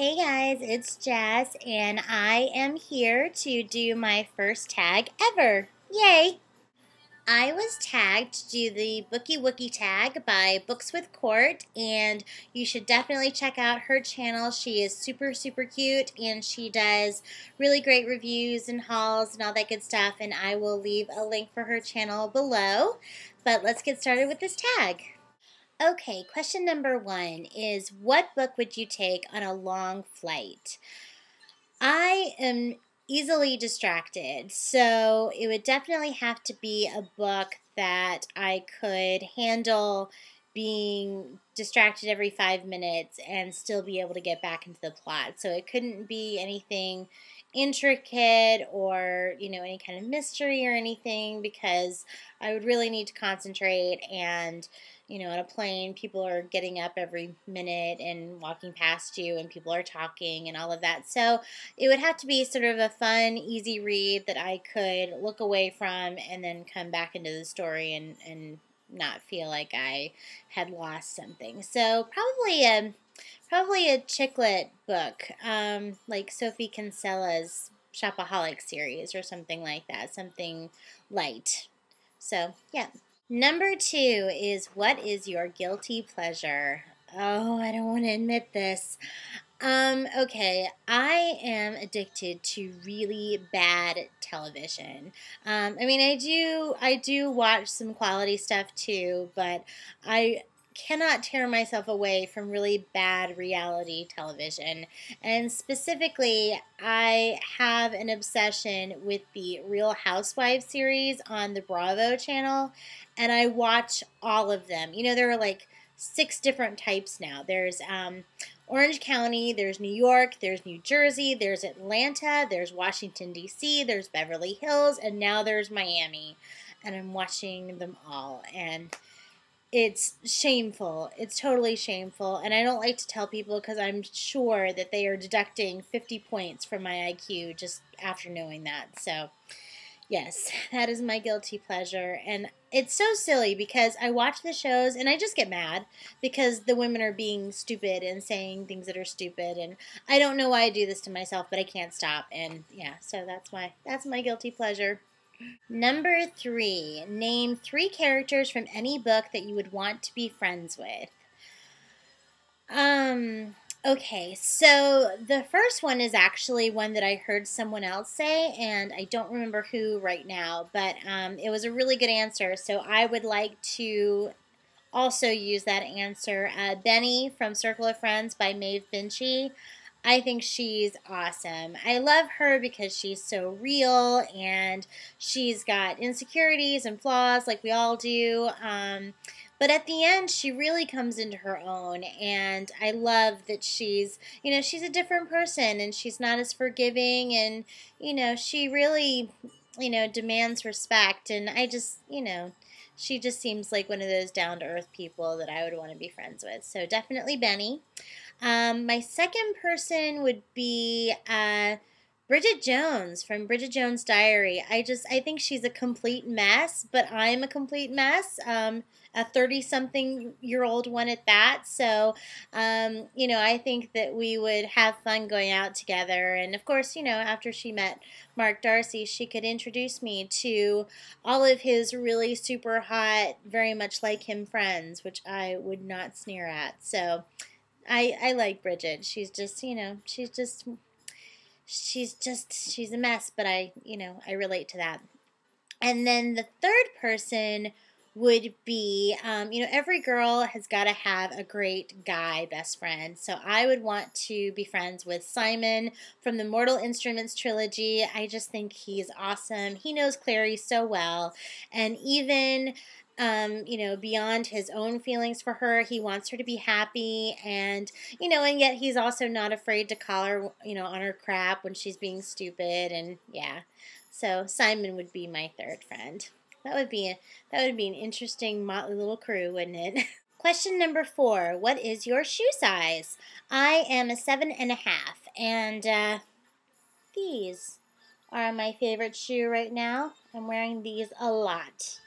Hey guys, it's Jazz, and I am here to do my first tag ever. Yay! I was tagged to do the Booky Wooky tag by BooksWithCourt, and you should definitely check out her channel. She is super, super cute, and she does really great reviews and hauls and all that good stuff, and I will leave a link for her channel below. But let's get started with this tag. Okay, question number 1 is, what book would you take on a long flight? I am easily distracted, so it would definitely have to be a book that I could handle being distracted every 5 minutes and still be able to get back into the plot. So it couldn't be anything intricate or, any kind of mystery or anything, because I would really need to concentrate, and on a plane, people are getting up every minute and walking past you, and people are talking and all of that. So it would have to be sort of a fun, easy read that I could look away from and then come back into the story and not feel like I had lost something. So probably a chicklet book, like Sophie Kinsella's Shopaholic series or something like that, something light. So, yeah. Number 2 is, what is your guilty pleasure? Oh, I don't want to admit this. Okay, I am addicted to really bad television. I do watch some quality stuff too, but I cannot tear myself away from really bad reality television. And specifically, I have an obsession with the Real Housewives series on the Bravo channel, and I watch all of them. There are like 6 different types now. There's Orange County, there's New York, there's New Jersey, there's Atlanta, there's Washington, D.C., there's Beverly Hills, and now there's Miami. And I'm watching them all, and it's shameful. It's totally shameful, and I don't like to tell people because I'm sure that they are deducting 50 points from my IQ just after knowing that. So, yes, that is my guilty pleasure, and it's so silly because I watch the shows and I just get mad because the women are being stupid and saying things that are stupid, and I don't know why I do this to myself, but I can't stop, and yeah, so that's my guilty pleasure. Number 3, name 3 characters from any book that you would want to be friends with. Okay, so the first one is actually one that I heard someone else say, and I don't remember who right now, but it was a really good answer, so I would like to also use that answer. Benny from Circle of Friends by Maeve Binchy. I think she's awesome. I love her because she's so real, and she's got insecurities and flaws like we all do. But at the end, she really comes into her own, and I love that she's a different person, and she's not as forgiving, and, she really, demands respect, and she just seems like one of those down-to-earth people that I would want to be friends with. So definitely Benny. My second person would be Bridget Jones from Bridget Jones' Diary. I think she's a complete mess, but I'm a complete mess. A 30-something-year-old one at that. So, I think that we would have fun going out together. And, of course, after she met Mark Darcy, she could introduce me to all of his really super hot, very much like him friends, which I would not sneer at. So, I like Bridget. She's just, she's a mess, but I relate to that. And then the third person would be, every girl has got to have a great guy best friend. So I would want to be friends with Simon from the Mortal Instruments trilogy. I just think he's awesome. He knows Clary so well, and even beyond his own feelings for her, he wants her to be happy, and yet he's also not afraid to call her, on her crap when she's being stupid, and yeah. So Simon would be my third friend. That would be an interesting motley little crew, wouldn't it? Question number 4, what is your shoe size? I am a 7.5, and these are my favorite shoe right now. I'm wearing these a lot.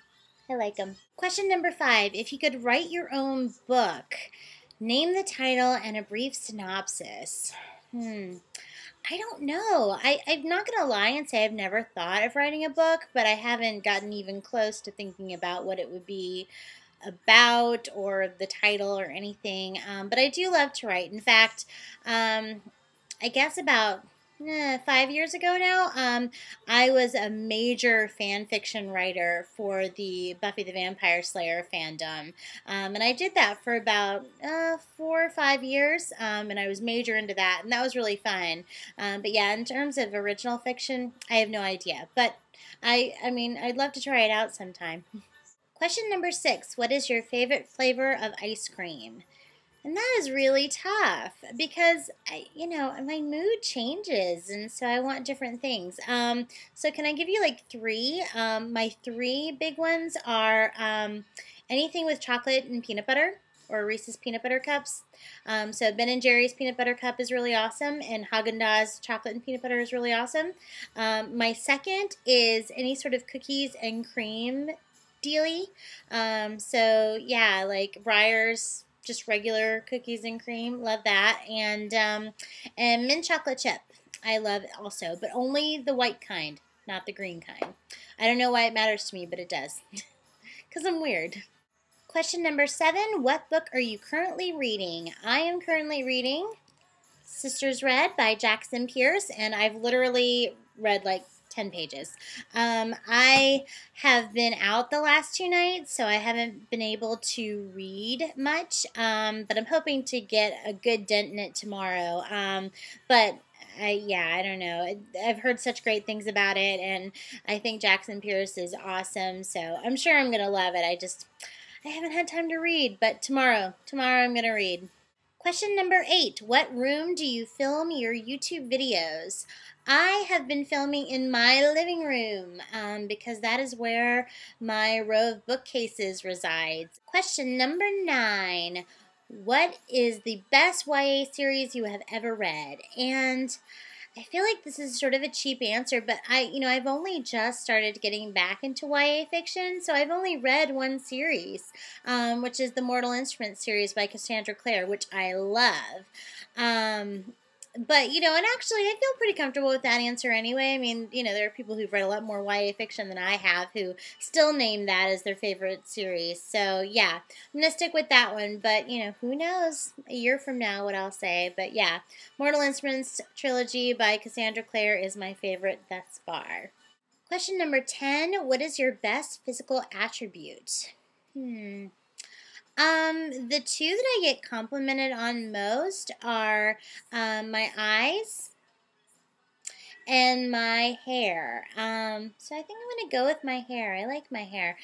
I like them. Question number 5. If you could write your own book, Name the title and a brief synopsis. I don't know. I'm not going to lie and say I've never thought of writing a book, but I haven't gotten even close to thinking about what it would be about or the title or anything. But I do love to write. In fact, I guess about 5 years ago now, I was a major fan fiction writer for the Buffy the Vampire Slayer fandom. And I did that for about 4 or 5 years, and I was major into that, and that was really fun. But yeah, in terms of original fiction, I have no idea. But I mean, I'd love to try it out sometime. Question number 6. What is your favorite flavor of ice cream? And that is really tough because, my mood changes, and so I want different things. So can I give you like 3? My 3 big ones are anything with chocolate and peanut butter, or Reese's peanut butter cups. So Ben & Jerry's peanut butter cup is really awesome, and Haagen-Dazs chocolate and peanut butter is really awesome. My second is any sort of cookies and cream dealy. So yeah, like Breyers, just regular cookies and cream, love that, and mint chocolate chip, I love also, but only the white kind, not the green kind. I don't know why it matters to me, but it does, because I'm weird. Question number 7, what book are you currently reading? I am currently reading Sisters Red by Jackson Pierce, and I've literally read like 10 pages. I have been out the last 2 nights, so I haven't been able to read much, but I'm hoping to get a good dent in it tomorrow. But I don't know. I've heard such great things about it, and I think Jackson Pierce is awesome, so I'm sure I'm going to love it. I haven't had time to read, but tomorrow I'm going to read. Question number 8, what room do you film your YouTube videos? I have been filming in my living room because that is where my row of bookcases resides. Question number 9, what is the best YA series you have ever read? And I feel like this is sort of a cheap answer, but I've only just started getting back into YA fiction, so I've only read 1 series, which is the Mortal Instruments series by Cassandra Clare, which I love. But, and actually I feel pretty comfortable with that answer anyway. I mean, there are people who've read a lot more YA fiction than I have who still name that as their favorite series. So, yeah, I'm going to stick with that one. But, who knows a year from now what I'll say. But, yeah, Mortal Instruments trilogy by Cassandra Clare is my favorite thus far. Question number 10, what is your best physical attribute? The 2 that I get complimented on most are my eyes and my hair. So I think I'm going to go with my hair. I like my hair.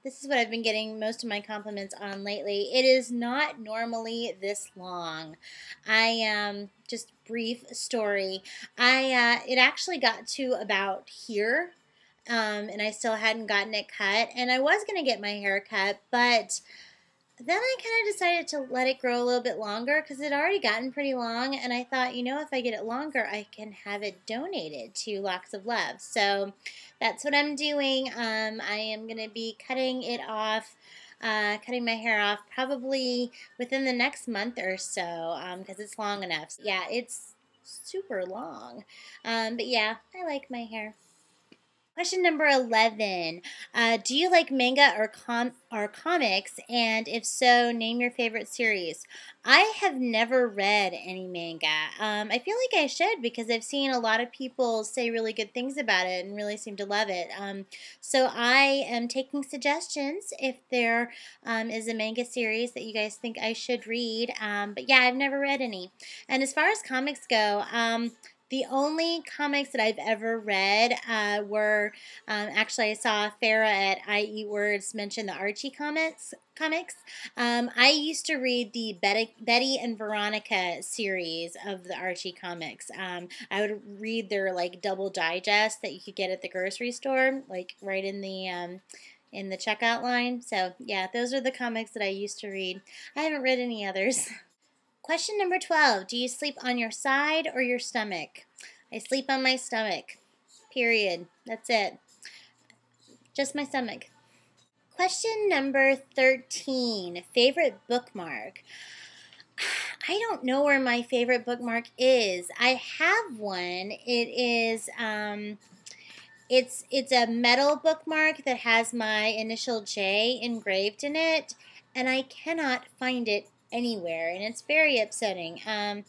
This is what I've been getting most of my compliments on lately. It is not normally this long. Just brief story. It actually got to about here. And I still hadn't gotten it cut, and I was going to get my hair cut, but then I kind of decided to let it grow a little bit longer because it had already gotten pretty long, and I thought, if I get it longer, I can have it donated to Locks of Love. So that's what I'm doing. I am going to be cutting it off, cutting my hair off probably within the next month or so because it's long enough. Yeah, it's super long, but yeah, I like my hair. Question number 11. Do you like manga or comics? And if so, name your favorite series. I have never read any manga. I feel like I should because I've seen a lot of people say really good things about it and really seem to love it. So I am taking suggestions if there is a manga series that you guys think I should read. But yeah, I've never read any. And as far as comics go, the only comics that I've ever read were, actually I saw Farah at I Eat Words mention the Archie comics. I used to read the Betty and Veronica series of the Archie comics. I would read their like double digest that you could get at the grocery store, like right in the checkout line. So yeah, those are the comics that I used to read. I haven't read any others. Question number 12. Do you sleep on your side or your stomach? I sleep on my stomach. Period. That's it. Just my stomach. Question number 13, favorite bookmark. I don't know where my favorite bookmark is. I have one. It is, it's a metal bookmark that has my initial J engraved in it, and I cannot find it anywhere, and it's very upsetting. Yeah,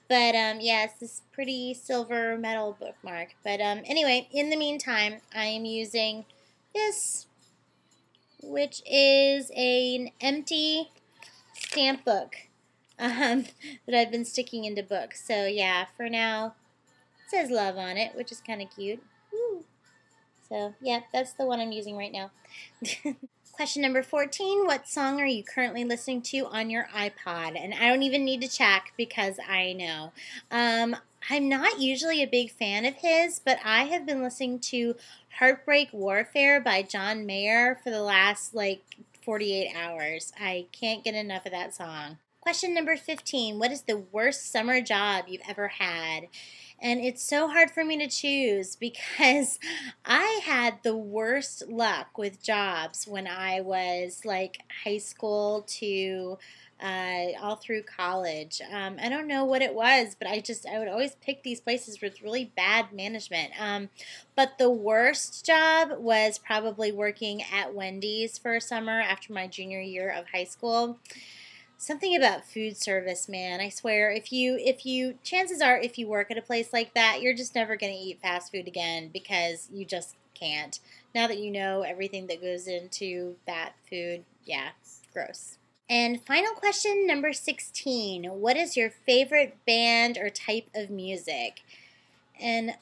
it's this pretty silver metal bookmark. But anyway, in the meantime, I am using this, which is an empty stamp book that I've been sticking into books. So yeah, for now, it says love on it, which is kind of cute. Woo. So yeah, that's the one I'm using right now. Question number 14, what song are you currently listening to on your iPod? And I don't even need to check because I know. I'm not usually a big fan of his, but I have been listening to Heartbreak Warfare by John Mayer for the last, 48 hours. I can't get enough of that song. Question number 15, what is the worst summer job you've ever had? And it's so hard for me to choose because I had the worst luck with jobs when I was high school to all through college. I don't know what it was, but I would always pick these places with really bad management. But the worst job was probably working at Wendy's for a summer after my junior year of high school. Something about food service, man. I swear, chances are if you work at a place like that, you're just never going to eat fast food again because you just can't. Now that you know everything that goes into that food, yeah, gross. And final question, number 16. What is your favorite band or type of music? And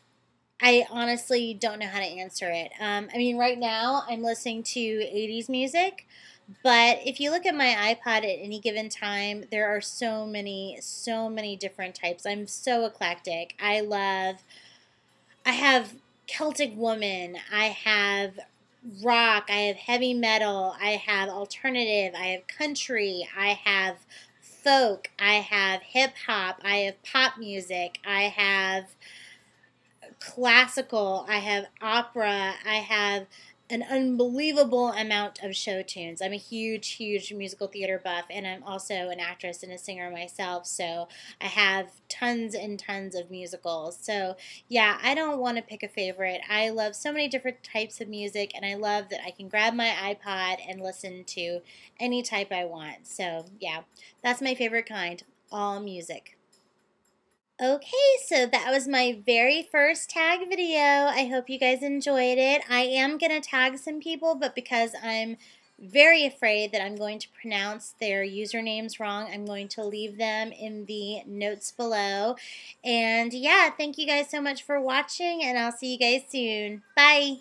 I honestly don't know how to answer it. Right now I'm listening to 80s music. But if you look at my iPod at any given time, there are so many different types. I'm so eclectic. I have Celtic Woman, I have rock, I have heavy metal, I have alternative, I have country, I have folk, I have hip hop, I have pop music, I have classical, I have opera, I have an unbelievable amount of show tunes. I'm a huge musical theater buff, and I'm also an actress and a singer myself, so I have tons and tons of musicals. So yeah, I don't want to pick a favorite. I love so many different types of music, and I love that I can grab my iPod and listen to any type I want. So yeah, that's my favorite kind, all music. Okay, so that was my very first tag video. I hope you guys enjoyed it. I am going to tag some people, but because I'm very afraid that I'm going to pronounce their usernames wrong, I'm going to leave them in the notes below. And yeah, thank you guys so much for watching, and I'll see you guys soon. Bye!